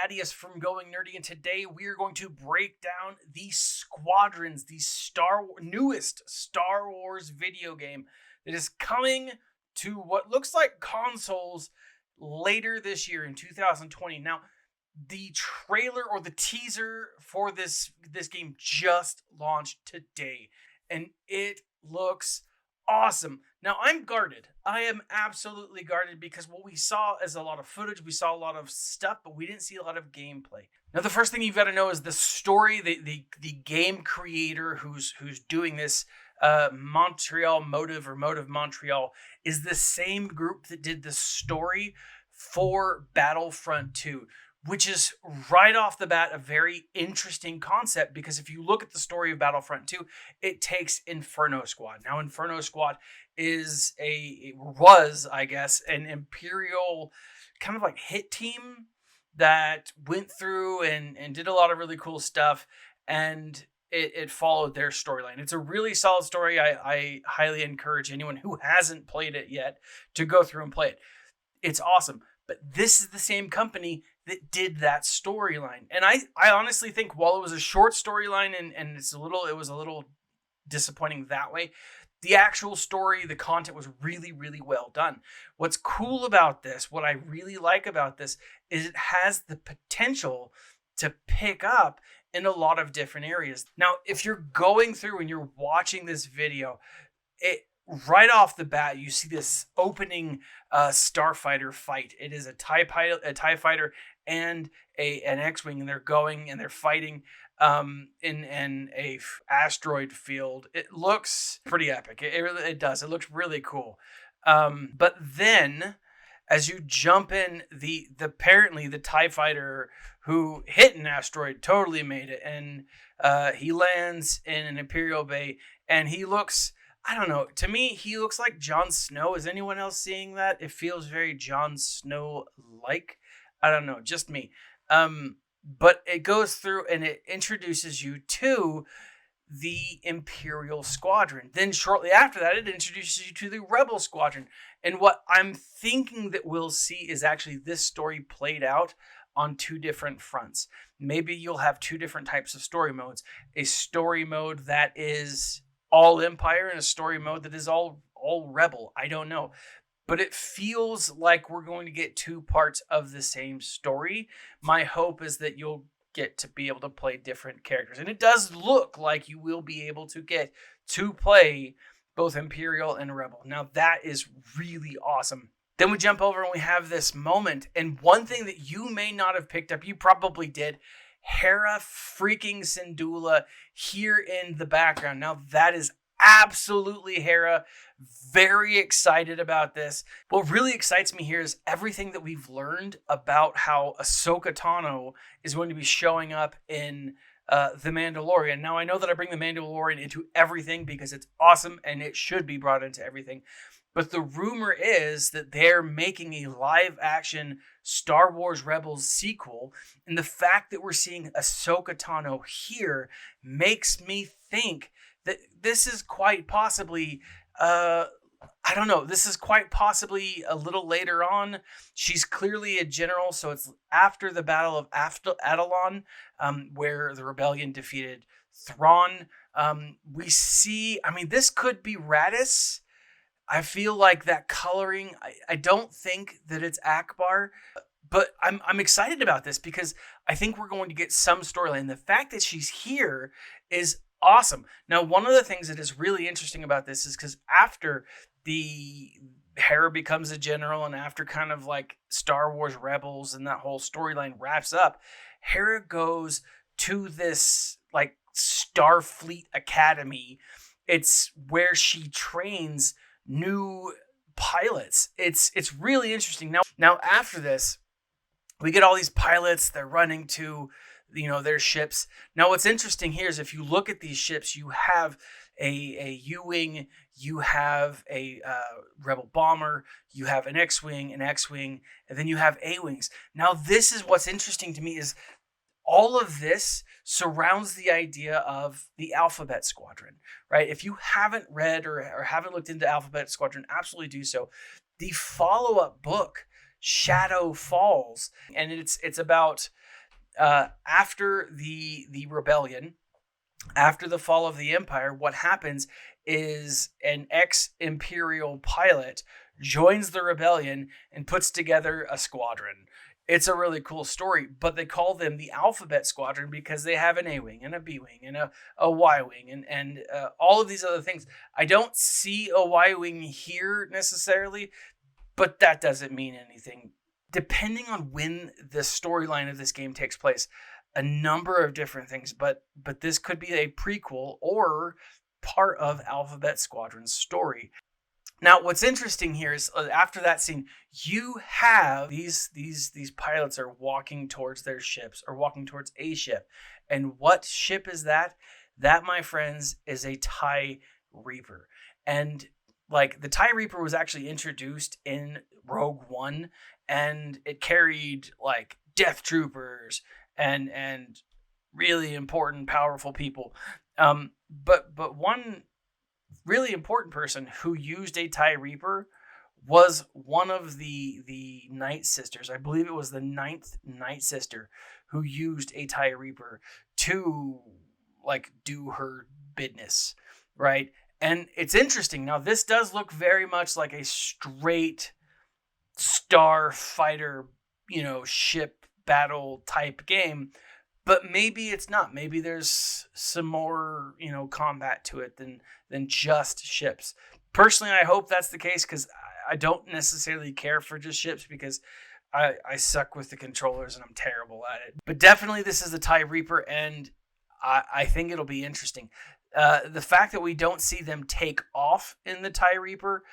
Thaddeus from Going Nerdy, and today we are going to break down the Squadrons, the newest Star Wars video game that is coming to what looks like consoles later this year in 2020. Now, the trailer or the teaser for this game just launched today, and it looks awesome. Now, I'm guarded. I am absolutely guarded because what we saw is a lot of footage. We saw a lot of stuff, but we didn't see a lot of gameplay. Now, the first thing you've got to know is the story. The game creator who's doing this, Montreal Motive or Motive Montreal, is the same group that did the story for Battlefront 2. Which is right off the bat a very interesting concept, because if you look at the story of Battlefront 2, it takes Inferno Squad. Now, Inferno Squad was, I guess, an Imperial kind of like hit team that went through and did a lot of really cool stuff, and it followed their storyline. It's a really solid story. I highly encourage anyone who hasn't played it yet to go through and play it. It's awesome. But this is the same company that did that storyline. And I honestly think while it was a short storyline and it was a little disappointing that way, the actual story, the content was really, really well done. What's cool about this, what I really like about this, is it has the potential to pick up in a lot of different areas. Now, if you're going through and you're watching this video, right off the bat, you see this opening starfighter fight. It is a TIE fighter and an X-Wing, and they're fighting in a asteroid field. It looks pretty epic. It does. It looks really cool. But then, as you jump in, apparently the TIE fighter who hit an asteroid totally made it, and he lands in an Imperial Bay, and he looks, I don't know, to me, he looks like Jon Snow. Is anyone else seeing that? It feels very Jon Snow-like. I don't know, just me. But it goes through and it introduces you to the Imperial Squadron. Then shortly after that, it introduces you to the Rebel Squadron. And what I'm thinking that we'll see is actually this story played out on two different fronts. Maybe you'll have two different types of story modes. A story mode that is all Empire and a story mode that is all Rebel. I don't know. But it feels like we're going to get two parts of the same story. My hope is that you'll get to be able to play different characters. And it does look like you will be able to get to play both Imperial and Rebel. Now, that is really awesome. Then we jump over and we have this moment. And one thing that you may not have picked up, you probably did, Hera freaking Syndulla here in the background. Now, that is absolutely Hera. Very excited about this. What really excites me here is everything that we've learned about how Ahsoka Tano is going to be showing up in The Mandalorian. Now, I know that I bring The Mandalorian into everything because it's awesome and it should be brought into everything. But the rumor is that they're making a live-action Star Wars Rebels sequel. And the fact that we're seeing Ahsoka Tano here makes me think that this is quite possibly, this is quite possibly a little later on. She's clearly a general, so it's after the Battle of Atollon, where the rebellion defeated Thrawn. We see, this could be Radis. I feel like that coloring, I don't think that it's Akbar, but I'm excited about this because I think we're going to get some storyline. The fact that she's here is awesome. Now, one of the things that is really interesting about this is because after the Hera becomes a general and after kind of like Star Wars Rebels and that whole storyline wraps up, Hera goes to this like Starfleet Academy. It's where she trains new pilots. It's really interesting. Now after this, we get all these pilots. They're running to their ships. Now, what's interesting here is if you look at these ships, you have a U-Wing, you have a Rebel bomber, you have an X-Wing, and then you have A-Wings. Now, this is what's interesting to me is all of this surrounds the idea of the Alphabet Squadron, right? If you haven't read or haven't looked into Alphabet Squadron, absolutely do so. The follow-up book, Shadow Falls, and it's about After the rebellion, after the fall of the Empire, what happens is an ex-Imperial pilot joins the rebellion and puts together a squadron. It's a really cool story, but they call them the Alphabet Squadron because they have an A Wing and a B Wing and a Y Wing and all of these other things. I don't see a Y Wing here necessarily, but that doesn't mean anything. Depending on when the storyline of this game takes place, a number of different things, but this could be a prequel or part of Alphabet Squadron's story. Now, what's interesting here is after that scene, you have these pilots are walking towards their ships or walking towards a ship, and what ship is that? That, my friends, is a TIE Reaper, and like the TIE Reaper was actually introduced in Rogue One, and it carried like Death Troopers and really important, powerful people. But one really important person who used a TIE Reaper was one of the Night Sisters. I believe it was the 9th Night Sister who used a TIE Reaper to like do her business, right? And it's interesting. Now, this does look very much like a straight starfighter, ship battle type game, but maybe it's not. Maybe there's some more, combat to it than just ships. Personally, I hope that's the case because I don't necessarily care for just ships because I suck with the controllers and I'm terrible at it. But definitely this is the TIE Reaper, and I think it'll be interesting. The fact that we don't see them take off in the TIE Reaper,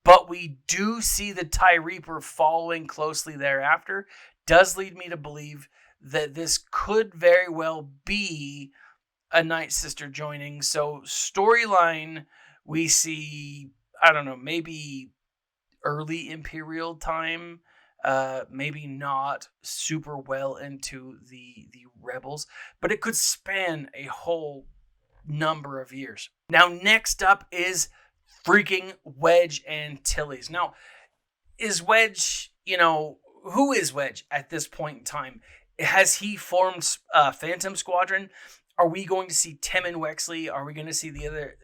but we do see the TIE Reaper following closely thereafter, does lead me to believe that this could very well be a Night Sister joining. So storyline, we see, I don't know, maybe early Imperial time, maybe not super well into the Rebels, but it could span a whole number of years. Now, next up is freaking Wedge Antilles. Now, is Wedge, who is Wedge at this point in time? Has he formed Phantom Squadron? Are we going to see Tim and Wexley? Are we going to see the other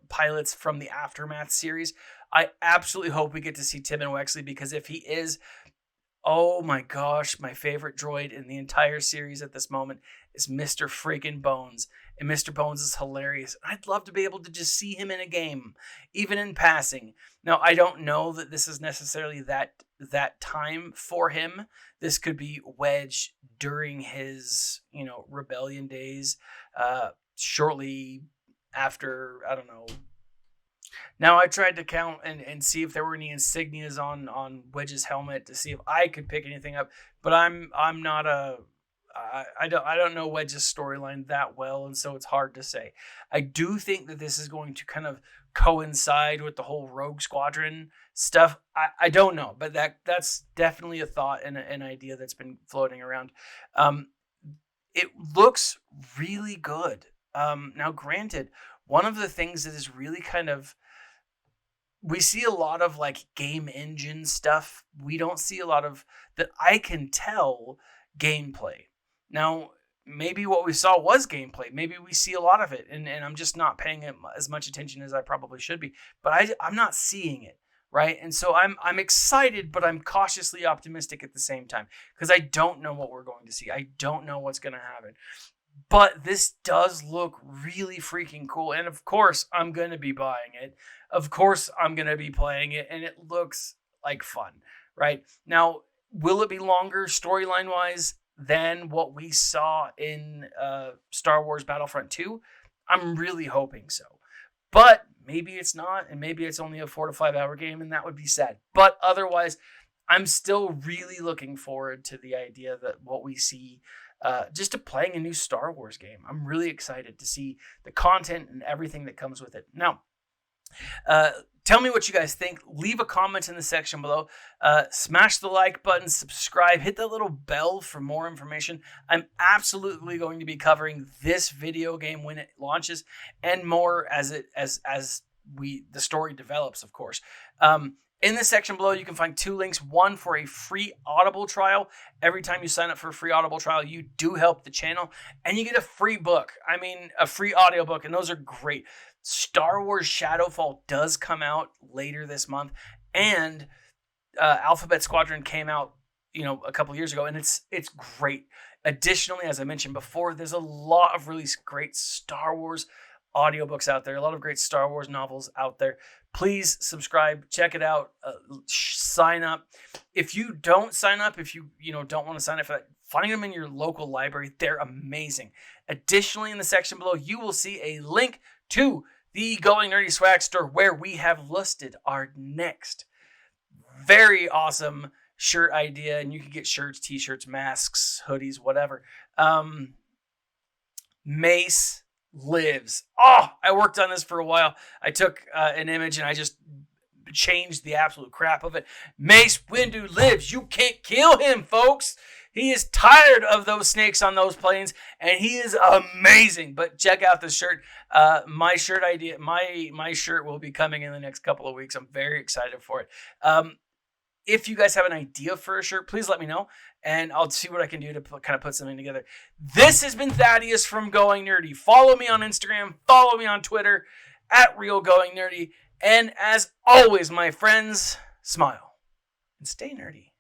pilots from the Aftermath series? I absolutely hope we get to see Tim and Wexley, because if he is, oh my gosh, my favorite droid in the entire series at this moment is Mr. freaking Bones. And Mr. Bones is hilarious. I'd love to be able to just see him in a game, even in passing. Now, I don't know that this is necessarily that time for him. This could be Wedge during his, rebellion days, shortly after, I don't know. Now, I tried to count and see if there were any insignias on Wedge's helmet to see if I could pick anything up, but I'm not I don't know Wedge's storyline that well, and so it's hard to say. I do think that this is going to kind of coincide with the whole Rogue Squadron stuff. I don't know, but that's definitely a thought and an idea that's been floating around. It looks really good. Now, granted, one of the things that is really kind of, we see a lot of like game engine stuff. We don't see a lot of, that I can tell, gameplay. Now, maybe what we saw was gameplay. Maybe we see a lot of it, and I'm just not paying it as much attention as I probably should be. But I'm not seeing it, right? And so I'm excited, but I'm cautiously optimistic at the same time, because I don't know what we're going to see. I don't know what's going to happen. But this does look really freaking cool, and of course, I'm going to be buying it. Of course, I'm going to be playing it, and it looks like fun, right? Now, will it be longer storyline-wise than what we saw in Star Wars Battlefront 2? I'm really hoping so. But maybe it's not, and maybe it's only a 4 to 5 hour game, and that would be sad. But otherwise, I'm still really looking forward to the idea that what we see, just to playing a new Star Wars game. I'm really excited to see the content and everything that comes with it. Now, tell me what you guys think. Leave a comment in the section below. Smash the like button, subscribe, hit that little bell for more information. I'm absolutely going to be covering this video game when it launches, and more as the story develops, of course. In the section below, you can find 2 links. One for a free Audible trial. Every time you sign up for a free Audible trial, you do help the channel. And you get a free book. I mean, a free audiobook. And those are great. Star Wars Shadowfall does come out later this month. And Alphabet Squadron came out, a couple years ago. And it's great. Additionally, as I mentioned before, there's a lot of really great Star Wars audiobooks out there. A lot of great Star Wars novels out there. Please subscribe, check it out, sign up. If you don't sign up, if you don't want to sign up for that, find them in your local library. They're amazing. Additionally, in the section below, you will see a link to the Going Nerdy Swag store where we have listed our next very awesome shirt idea, and you can get shirts, t-shirts, masks, hoodies, whatever. Mace Lives. Oh, I worked on this for a while. I took an image and I just changed the absolute crap of it. Mace Windu lives. You can't kill him, folks. He is tired of those snakes on those planes, and he is amazing. But check out the shirt. My shirt idea, my shirt will be coming in the next couple of weeks. I'm very excited for it. If you guys have an idea for a shirt, please let me know, and I'll see what I can do to kind of put something together. This has been Thaddeus from Going Nerdy. Follow me on Instagram. Follow me on Twitter, @RealGoingNerdy. And as always, my friends, smile and stay nerdy.